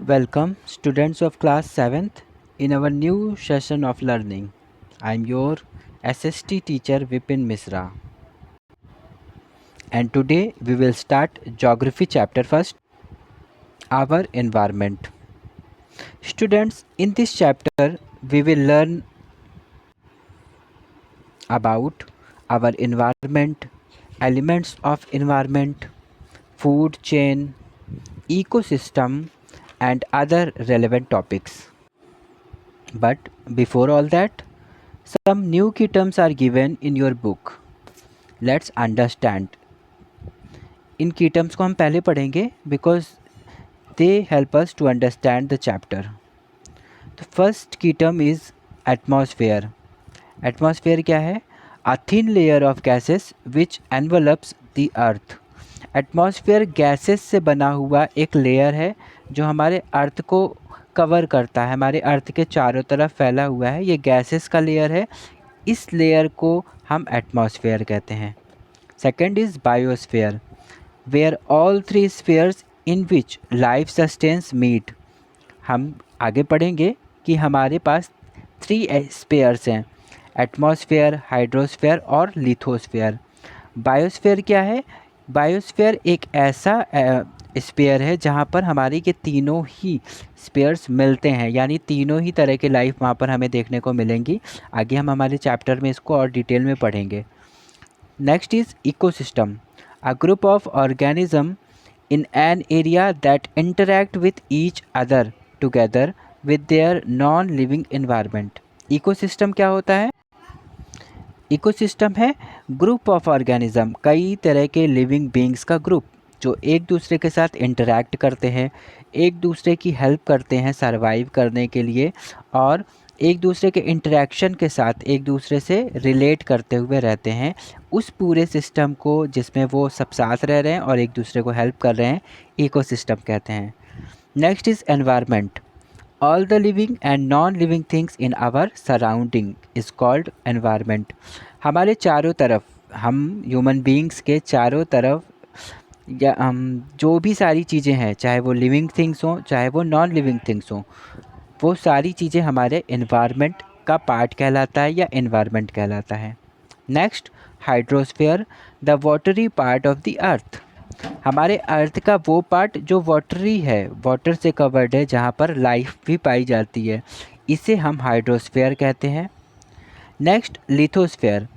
Welcome, students of class 7th, in our new session of learning. I am your SST teacher Vipin Misra. And today we will start Geography chapter first, our environment. Students, in this chapter we will learn about our environment, elements of environment, food chain, ecosystem, and other relevant topics. But before all that, some new key terms are given in your book. Let's understand. इन की terms को हम पहले पढ़ेंगे because they help us to understand the chapter. तो first key term is atmosphere. Atmosphere क्या है? A thin layer of gases which envelops the earth. Atmosphere gases से बना हुआ एक लेयर है जो हमारे अर्थ को कवर करता है, हमारे अर्थ के चारों तरफ फैला हुआ है. ये गैसेस का लेयर है. इस लेयर को हम एटमॉस्फेयर कहते हैं. Second is biosphere, where all three spheres in which life sustains meet. हम आगे पढ़ेंगे कि हमारे पास 3 स्फीयर्स हैं, एटमॉस्फेयर, हाइड्रोस्फेयर और लिथोस्फेयर. बायोस्फेयर क्या है? बायोस्फेयर एक ऐसा स्फीयर है जहाँ पर हमारी के तीनों ही स्फीयर्स मिलते हैं, यानी तीनों ही तरह के लाइफ वहाँ पर हमें देखने को मिलेंगी. आगे हम हमारे चैप्टर में इसको और डिटेल में पढ़ेंगे. Next is ecosystem, a group of organism in an area that interact with each other together with their non-living environment. Ecosystem क्या होता है? इकोसिस्टम है ग्रुप ऑफ ऑर्गेनिज्म, कई तरह के लिविंग बींग्स का ग्रुप जो एक दूसरे के साथ इंटरैक्ट करते हैं, एक दूसरे की हेल्प करते हैं सर्वाइव करने के लिए, और एक दूसरे के इंटरेक्शन के साथ एक दूसरे से रिलेट करते हुए रहते हैं. उस पूरे सिस्टम को जिसमें वो सब साथ रह रहे हैं और एक दूसरे को हेल्प कर रहे हैं, इकोसिस्टम कहते हैं. Next is environment. All the living and non living things in our surrounding is called environment. हमारे चारों तरफ, हम ह्यूमन बींग्स के चारों तरफ या हम जो भी सारी चीज़ें हैं, चाहे वो लिविंग थिंग्स हों चाहे वो नॉन लिविंग थिंग्स हों, वो सारी चीज़ें हमारे एनवायरनमेंट का पार्ट कहलाता है या एनवायरनमेंट कहलाता है. Next, hydrosphere, the watery part of the earth. हमारे अर्थ का वो पार्ट जो वाटरी है, वाटर से कवर्ड है, जहाँ पर लाइफ भी पाई जाती है, इसे हम हाइड्रोस्फीयर कहते हैं. Next, lithosphere,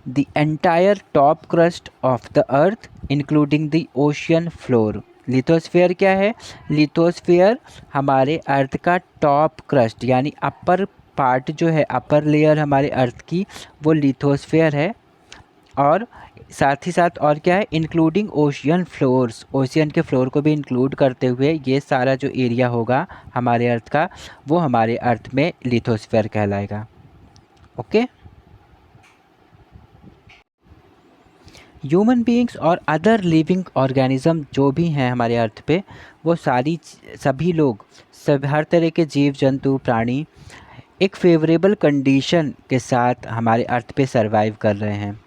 the entire top crust of the earth including the ocean floor. Lithosphere क्या है? लिथोस्फीयर हमारे अर्थ का टॉप क्रस्ट यानी अपर पार्ट जो है, अपर लेयर हमारे अर्थ की, वो लिथोस्फीयर है. और साथ ही साथ और क्या है? इंक्लूडिंग ओशियन फ्लोर्स, ओशियन के फ्लोर को भी इंक्लूड करते हुए ये सारा जो एरिया होगा हमारे अर्थ का, वो हमारे अर्थ में लिथोस्फीयर कहलाएगा. ओके. ह्यूमन बीइंग्स और अदर लिविंग ऑर्गेनिज्म जो भी हैं हमारे अर्थ पे, वो सभी लोग, हर तरह के जीव जंतु प्राणी एक फेवरेबल कंडीशन के साथ हमारे अर्थ पे सरवाइव कर रहे हैं.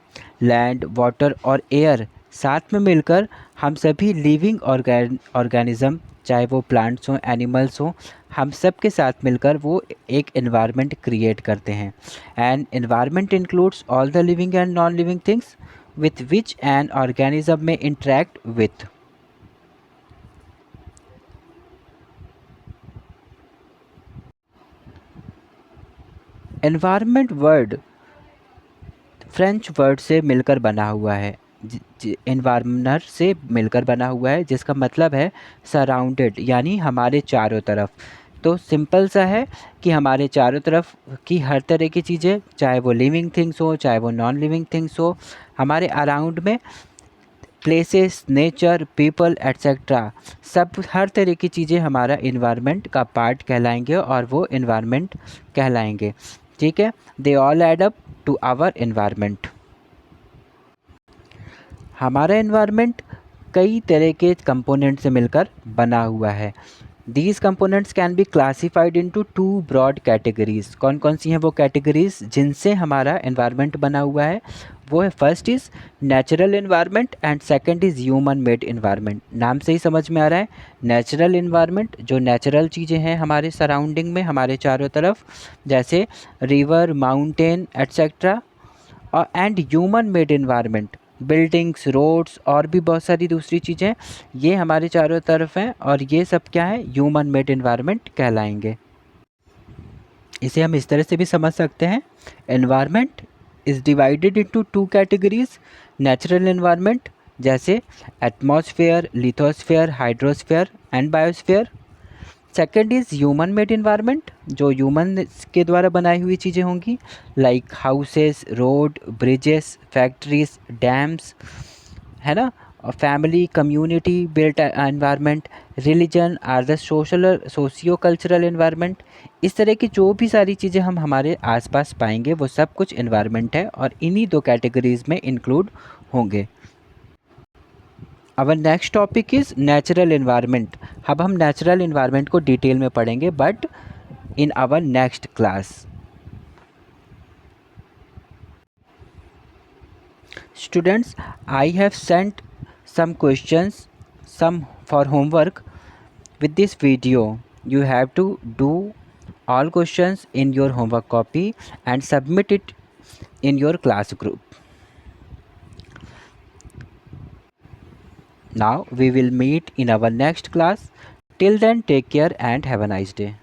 लैंड, वाटर और एयर साथ में मिलकर हम सभी लिविंग ऑर्गेनिज्म, चाहे वो प्लांट्स हों, एनिमल्स हों, हम सब के साथ मिलकर वो एक एनवायरनमेंट क्रिएट करते हैं. And environment includes all the living and non living things with which an organism may interact with. Environment word French word से मिलकर बना हुआ है, एनवायरनर से मिलकर बना हुआ है, जिसका मतलब है सराउंडेड, यानी हमारे चारों तरफ. तो सिंपल सा है कि हमारे चारों तरफ की हर तरह की चीज़ें, चाहे वो लिविंग थिंग्स हो चाहे वो नॉन लिविंग थिंग्स हो, हमारे अराउंड में प्लेसेस, नेचर, पीपल एट्सेट्रा, सब हर तरह की चीज़ें हमारा इन्वायरमेंट का पार्ट कहलाएंगे और वो इन्वायरमेंट कहलाएंगे. ठीक है. They all add up to our environment. हमारा इन्वायरमेंट कई तरह के कंपोनेंट से मिलकर बना हुआ है. These components can be classified into two broad categories. कौन कौन सी हैं वो कैटेगरीज जिनसे हमारा एनवायरनमेंट बना हुआ है? वो है first is natural environment and second is human made environment. नाम से ही समझ में आ रहा है, नेचुरल एनवायरनमेंट जो नेचुरल चीज़ें हैं हमारे सराउंडिंग में, हमारे चारों तरफ, जैसे रिवर, माउंटेन एट्सेट्रा, और and human made environment buildings, roads और भी बहुत सारी दूसरी चीज़ें, ये हमारे चारों तरफ हैं और ये सब क्या है? ह्यूमन मेड एनवायरनमेंट कहलाएंगे। इसे हम इस तरह से भी समझ सकते हैं, environment is divided into two categories. Natural environment जैसे atmosphere, lithosphere, hydrosphere and biosphere. Second is human made environment जो ह्यूमन के द्वारा बनाई हुई चीज़ें होंगी, like houses, road, bridges, factories, dams, है ना, और family, community built environment, religion are the socio cultural environment. इस तरह की जो भी सारी चीज़ें हम हमारे आसपास पाएंगे वो सब कुछ एनवायरनमेंट है और इन्हीं दो कैटेगरीज में इंक्लूड होंगे। Our next topic is natural environment. अब हम नेचुरल एनवायरनमेंट को डिटेल में पढ़ेंगे but in our next class. Students, I have sent some questions, some for homework. With this video you have to do all questions in your homework copy and submit it in your class group. Now we will meet in our next class. Till then, take care and have a nice day.